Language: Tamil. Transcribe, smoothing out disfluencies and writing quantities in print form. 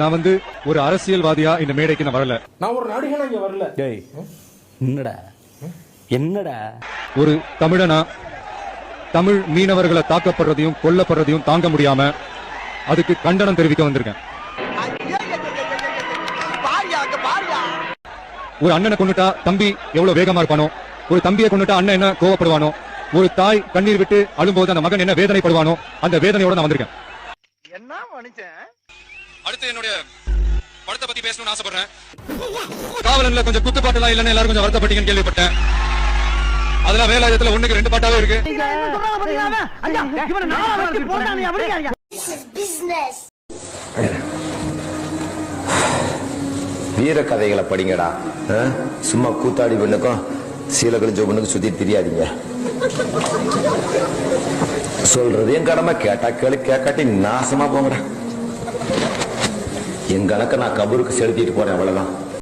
நான் ஒரு அரசியல்வாதியா இந்த மேடைக்கு நான் வரல. நான் ஒரு நடிகனா இங்க வரல. டேய் என்னடா என்னடா ஒரு தமிழனா தமிழ் மீனவர்களை தாக்கப்படுறதையும் கொல்லப்படுறதையும் தாங்க முடியாம அதுக்கு கண்டனம் தெரிவிக்க வந்திருக்கேன். ஒரு அண்ணனை கொண்டுட்டா தம்பி எவ்வளவு வேகமா இருப்பானோ, ஒரு தம்பியை கொண்டுட்டா அண்ணன் என்ன கோவப்படுவானோ, ஒரு தாய் கண்ணீர் விட்டு அழும்போது அந்த மகன் என்ன வேதனைப்படுவானோ, அந்த வேதனையோட நான் வந்திருக்கேன். என்ன மனுஷன். அடுத்து என்னுடைய படத்தை பத்தி பேசணும்னு ஆசைப்படுறேன். காவலன்ல கொஞ்சம் குத்துப்பாட்டுலாம் இல்லன்னு எல்லாரும் கொஞ்சம் வருத்தப்பட்டீங்கன்னு கேள்விப்பட்டேன். அதெல்லாம் வேலாயுதத்துல 1க்கு 2 பாட்டாவே இருக்கு. வீர கதைகளை படிங்கடா. சும்மா கூத்தாடி பெண்ணுக்கும் சீலகளும் ஜோபனுக்கும் சுத்தி தெரியாதீங்க. சொல்றதையும் கடமை, கேட்டா கேளு, கேட்காட்டி நாசமா போங்கடா. என் கணக்க நான் கபூருக்கு செலுத்திட்டு போறேன், அவ்வளவுதான்.